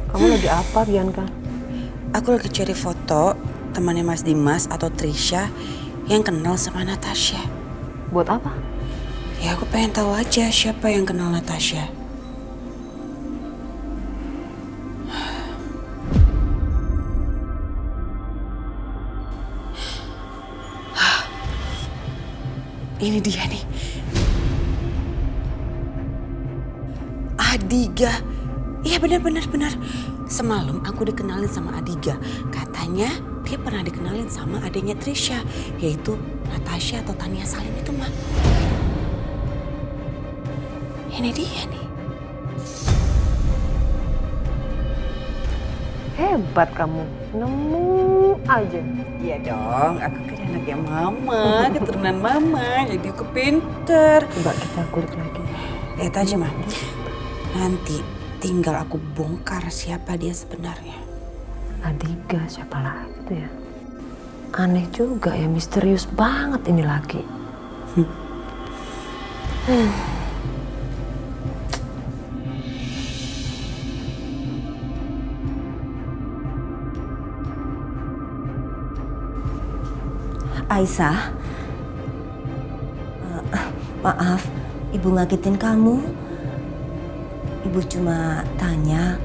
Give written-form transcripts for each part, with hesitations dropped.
Kamu lagi apa, Bianca? Aku lagi cari foto temannya Mas Dimas atau Trisha yang kenal sama Natasha. Buat apa? Ya aku pengen tahu aja siapa yang kenal Natasha. Ini dia nih. Adiga. Iya benar. Semalam aku dikenalin sama Adiga. Katanya dia pernah dikenalin sama adiknya Trisha, yaitu Natasha atau Tania Salim itu mah. Ini dia nih. Hebat kamu, nemu aja. Iya dong, aku kan anaknya mama, keturunan mama, jadi aku pinter. Coba kita kulik lagi. Lihat aja mah, nanti tinggal aku bongkar siapa dia sebenarnya. Adiga, siapa lagi tuh ya? Aneh juga ya, misterius banget ini lagi. Aisyah, maaf, Ibu ngagetin kamu. Ibu cuma tanya,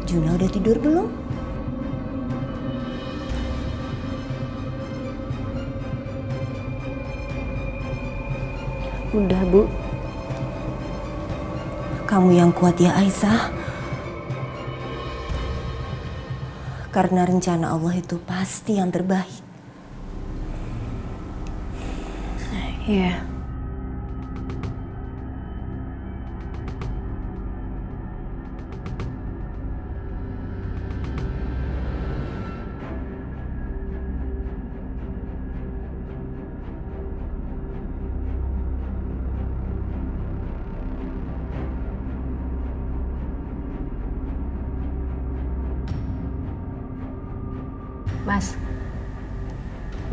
Juna udah tidur belum? Udah, Bu. Kamu yang kuat ya Aisyah. Karena rencana Allah itu pasti yang terbaik. Iya.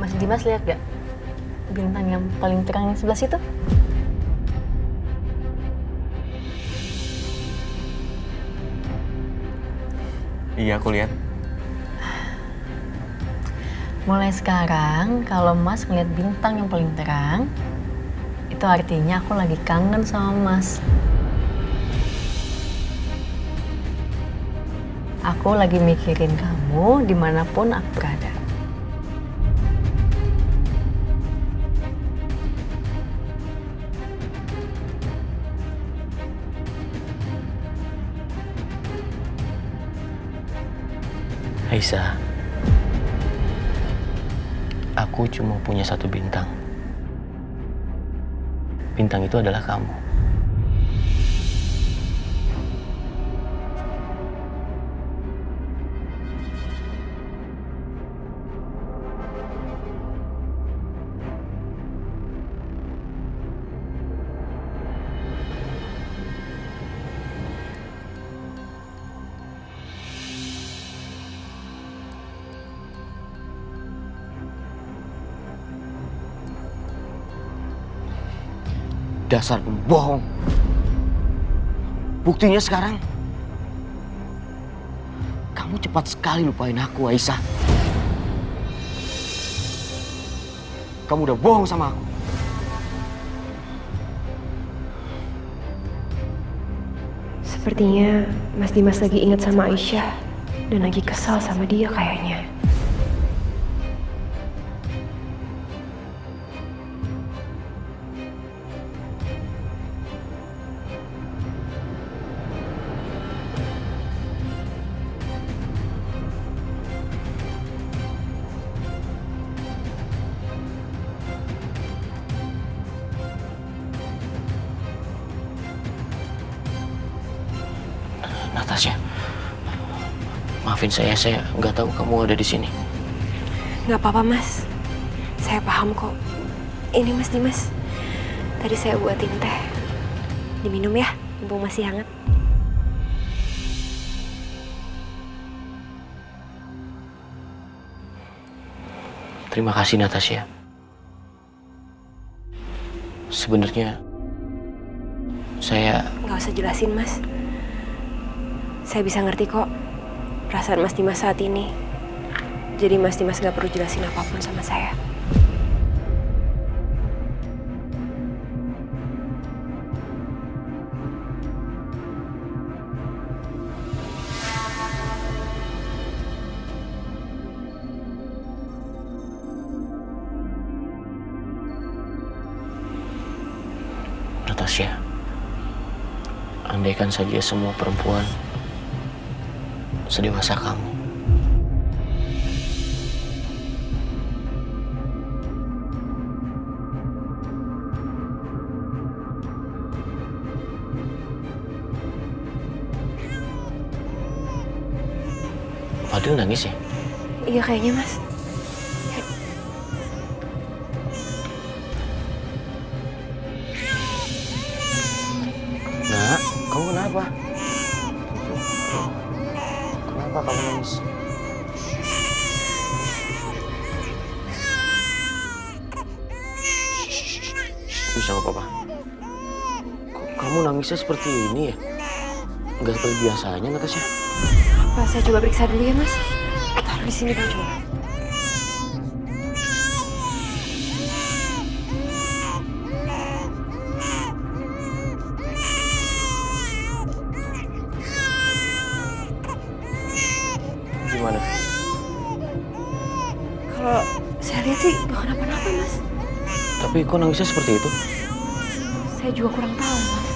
Mas Dimas lihat gak bintang yang paling terang yang sebelah situ? Iya, aku lihat. Mulai sekarang, kalau Mas ngeliat bintang yang paling terang, itu artinya aku lagi kangen sama Mas. Aku lagi mikirin kamu dimanapun aku berada. Aisyah, aku cuma punya satu bintang. Bintang itu adalah kamu. Dasar pembohong. Buktinya sekarang, kamu cepat sekali lupain aku, Aisyah. Kamu udah bohong sama aku. Sepertinya Mas Dimas lagi ingat sama Aisyah dan lagi kesal sama dia kayaknya. Natasha, maafin saya nggak tahu kamu ada di sini. Nggak apa-apa, Mas. Saya paham kok. Ini Mas Dimas. Tadi saya buatin teh. Diminum ya, mumpung masih hangat. Terima kasih, Natasha. Sebenarnya saya... Nggak usah jelasin, Mas. Saya bisa ngerti kok perasaan Mas Dimas saat ini. Jadi Mas Dimas gak perlu jelasin apapun sama saya. Natasha, andaikan saja semua perempuan sedewasa kamu. Fadil nangis ya? Iya kayaknya Mas. Nak, kamu kenapa? Kenapa kamu nangis? Bisa nggak apa-apa? Kok kamu nangisnya seperti ini ya? Nggak seperti biasanya, Natasha. Apa saya coba periksa dulu ya Mas? Taruh di sini Pak coba. Gimana? Kalau saya lihat sih gak kenapa-napa Mas. Tapi kok nangisnya seperti itu? Saya juga kurang tahu Mas.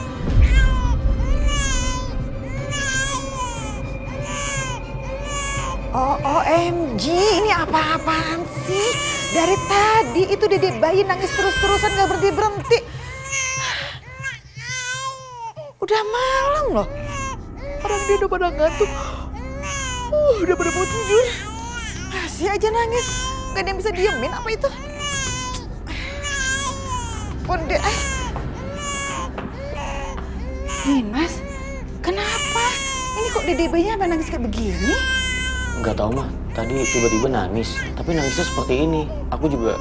Oh, OMG, ini apa-apaan sih? Dari tadi itu dedek bayi nangis terus-terusan gak berhenti-berhenti. Udah malam loh. Orang dia udah pada ngantuk. Udah pada mau tidur. Masih aja nangis. Gak ada yang bisa diemin apa itu? Ponde, Dimas, kenapa? Ini kok dedek bayinya apa nangis kayak begini? Nggak tahu mah. Tadi tiba-tiba nangis. Tapi nangisnya seperti ini. Aku juga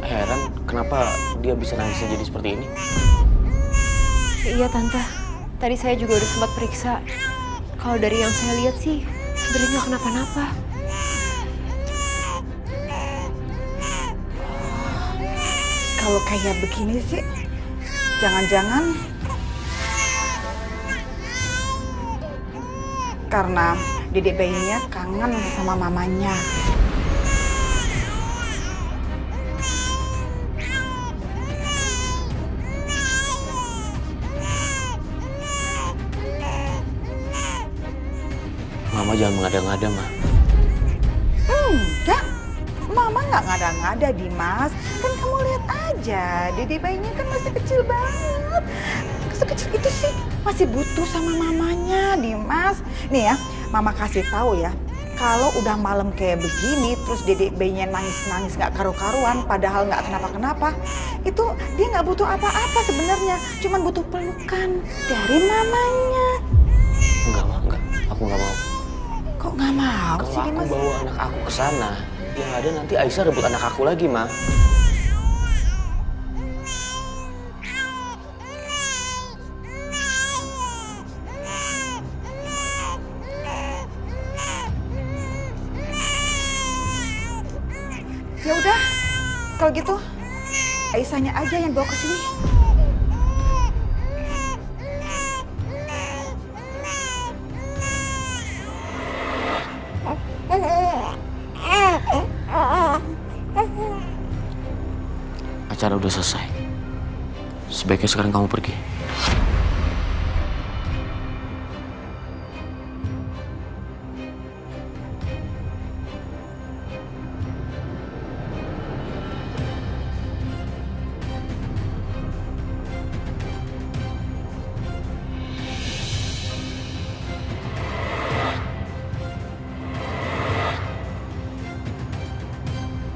heran kenapa dia bisa nangisnya jadi seperti ini. Iya Tante. Tadi saya juga udah sempat periksa. Kalau dari yang saya lihat sih sebenarnya nggak kenapa-napa. Kalau kayak begini sih, jangan-jangan karena dedek bayinya kangen sama mamanya. Mama jangan mengada-ngada, Ma. Enggak, mama nggak ngada-ngada Dimas. Kan kamu lihat aja, dedek bayinya kan masih kecil banget. Sekecil itu sih masih butuh sama mamanya Dimas. Nih ya, mama kasih tahu ya. Kalau udah malam kayak begini, terus dedek bayinya nangis-nangis nggak karu-karuan, padahal nggak kenapa-kenapa, itu dia nggak butuh apa-apa sebenarnya, cuman butuh pelukan dari mamanya. Enggak, Ma, enggak. Aku nggak mau. Kok nggak mau Kalau sih aku Dimas? bawa anak aku ke sana, yang ada nanti Aisyah rebut anak aku lagi, Ma. Ya udah, kalau gitu Aisyahnya aja yang bawa ke sini. Acara udah selesai. Sebaiknya sekarang kamu pergi.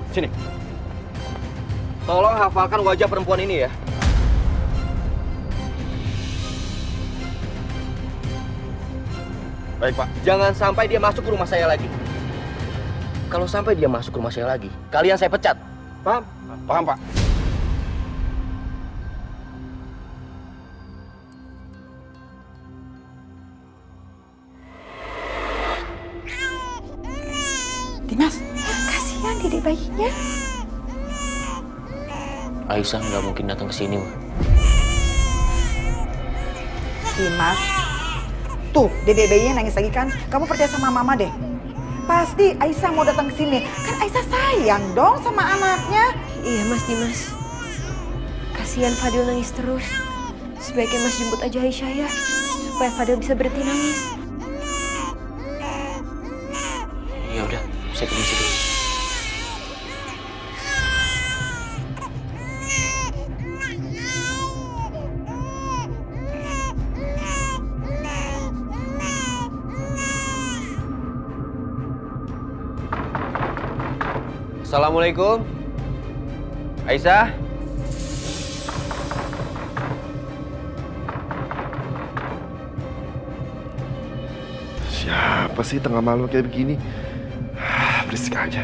Sini. Tolong hafalkan wajah perempuan ini ya. Baik, Pak. Jangan sampai dia masuk ke rumah saya lagi. Kalau sampai dia masuk ke rumah saya lagi, kalian saya pecat. Paham? Paham, Pak. bayinya? Aisyah nggak mungkin datang ke sini, Ma. Dimas, tuh dede bayinya nangis lagi kan? Kamu percaya sama mama deh. Pasti Aisyah mau datang ke sini. Kan Aisyah sayang dong sama anaknya. Iya Mas Dimas. Kasihan Fadil nangis terus. Sebaiknya Mas jemput aja Aisyah ya, supaya Fadil bisa berhenti nangis. Ya udah, saya permisi dulu. Assalamualaikum. Aisyah. Siapa sih tengah malam kayak begini? Berisik aja.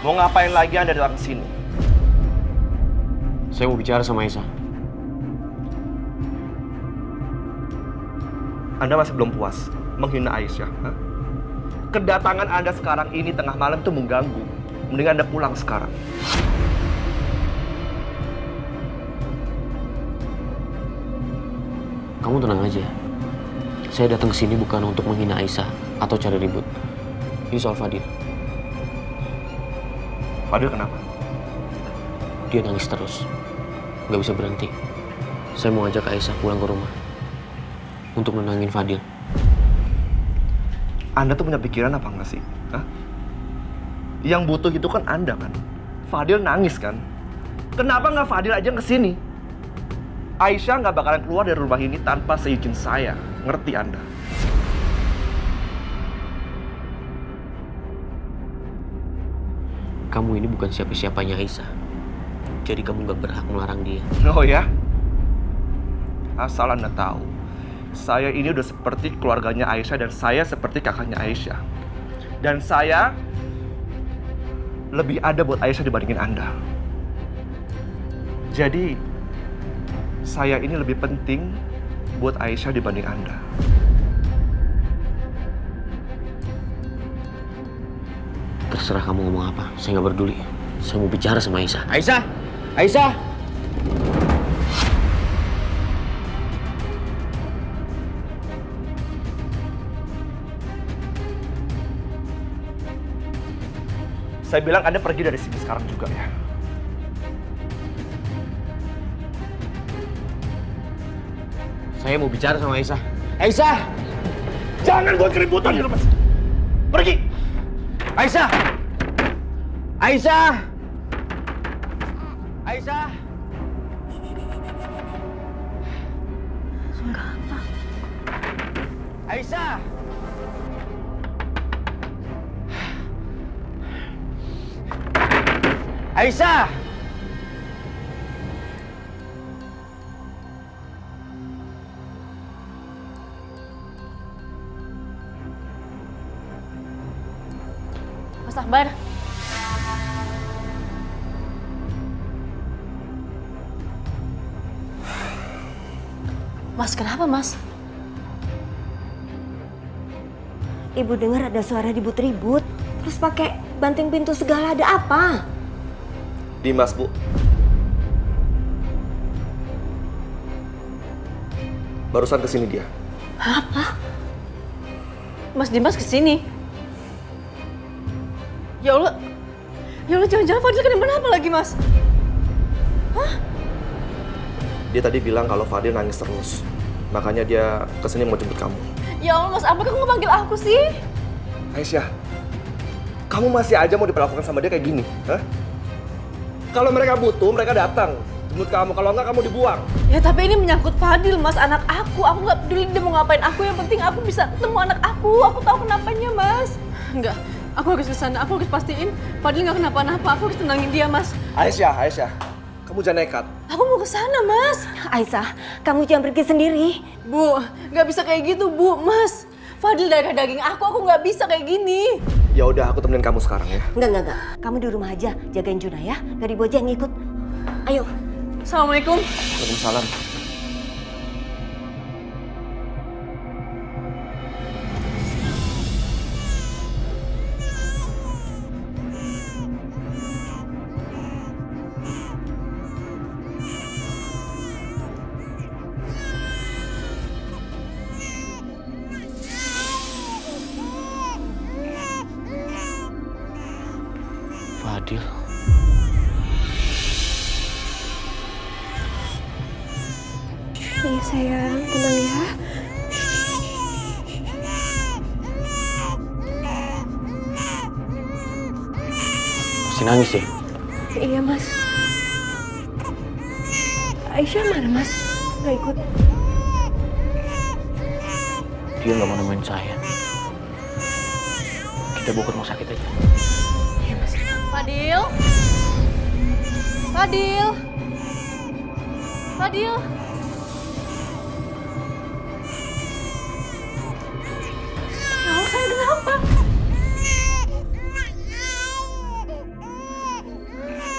Mau ngapain lagi Anda datang ke sini? Saya mau bicara sama Aisyah. Anda masih belum puas menghina Aisyah? Hah? Kedatangan Anda sekarang ini tengah malam itu mengganggu. Mending Anda pulang sekarang. Kamu tenang aja. Saya datang ke sini bukan untuk menghina Aisyah atau cari ribut. Ini soal Fadil. Fadil kenapa? Dia nangis terus. Nggak bisa berhenti. Saya mau ajak Aisyah pulang ke rumah. Untuk nenangin Fadil. Anda tuh punya pikiran apa enggak sih? Hah? Yang butuh itu kan Anda kan? Fadil nangis kan? Kenapa nggak Fadil aja kesini? Aisyah nggak bakalan keluar dari rumah ini tanpa seizin saya. Ngerti Anda? Kamu ini bukan siapa-siapanya Aisyah. Jadi kamu nggak berhak melarang dia. Oh ya? Asal Anda tahu, saya ini udah seperti keluarganya Aisyah dan saya seperti kakaknya Aisyah. Dan saya lebih ada buat Aisyah dibandingin Anda. Jadi, saya ini lebih penting buat Aisyah dibanding Anda. Terserah kamu ngomong apa, saya nggak peduli. Saya mau bicara sama Aisyah. Aisyah! Aisyah! Saya bilang Anda pergi dari sini sekarang juga ya. Saya mau bicara sama Aisyah. Aisyah! Jangan buat keributan di rumah. Pergi! Aisyah! Aisyah! Aisyah! Enggak apa. Aisyah! Aisyah! Mas Akbar. Mas, kenapa, Mas? Ibu dengar ada suara ribut-ribut. Terus pakai banting pintu segala, ada apa? Dimas, Bu. Barusan kesini dia. Apa? Mas Dimas kesini? Ya Allah, jangan-jangan Fadil kenapa-napa lagi, Mas? Dia tadi bilang kalau Fadil nangis terus. Makanya dia kesini mau jemput kamu. Ya Allah, Mas, apa kamu ngepanggil aku sih? Aisyah, kamu masih aja mau diperlakukan sama dia kayak gini? Hah? Kalau mereka butuh, mereka datang. Jemput kamu, kalau enggak kamu dibuang. Ya tapi ini menyangkut Fadil, Mas, anak aku. Aku nggak peduli dia mau ngapain aku. Yang penting aku bisa ketemu anak aku. Aku tahu kenapanya, Mas. Enggak, aku harus ke sana. Aku harus pastiin Fadil nggak kenapa-napa. Aku harus tenangin dia, Mas. Aisyah, kamu jangan nekat. Aku mau ke sana, Mas. Aisyah, kamu jangan pergi sendiri. Bu, nggak bisa kayak gitu, Bu, Mas. Fadil darah daging aku nggak bisa kayak gini. Ya udah, aku temenin kamu sekarang ya. Enggak. Kamu di rumah aja, jagain Juna ya. Biar Ibu aja yang ngikut. Ayo. Assalamualaikum. Waalaikumsalam. Fadil. Iya sayang, tenang ya. Masih nangis ya? Iya mas. Aisyah mana mas? Gak ikut. Dia nggak mau nemuin saya. Kita bawa ke rumah sakit aja. Iya mas. Fadil. Fadil. Fadil. Ya Allah, saya kenapa?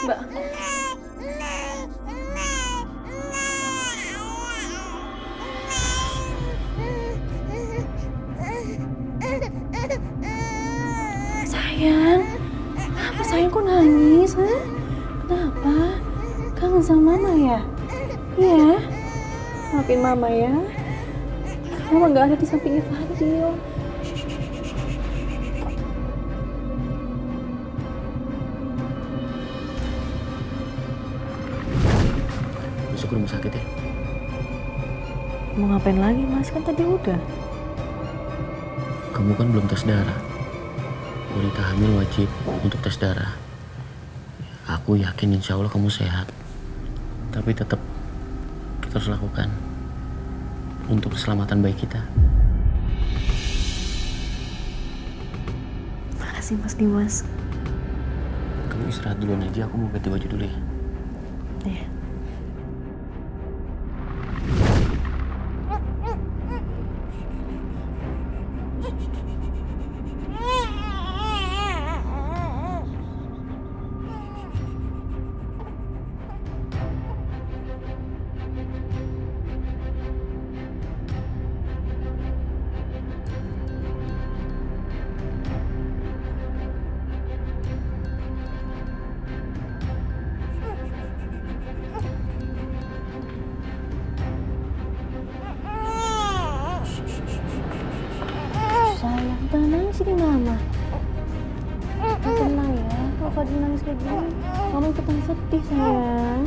Mbak. Sayang, kenapa sayang kok nangis? Ha? Kenapa? Kangen sama mama ya? Iya? Maafin mama ya. Mama gak ada di sampingnya Fadil. Besok ke rumah sakit ya? Mau ngapain lagi mas? Kan tadi udah. Kamu kan belum tes darah. Wanita hamil wajib untuk tes darah. Aku yakin insya Allah kamu sehat. Tapi tetap kita harus lakukan untuk keselamatan bayi kita. Makasih mas Dimas. Kamu istirahat duluan aja, aku mau ganti baju dulu ya. Iya. Sayang, tenang sini mama. Tenang ya, kalau Fadil nangis kayak gini, mama ikutan sedih sayang.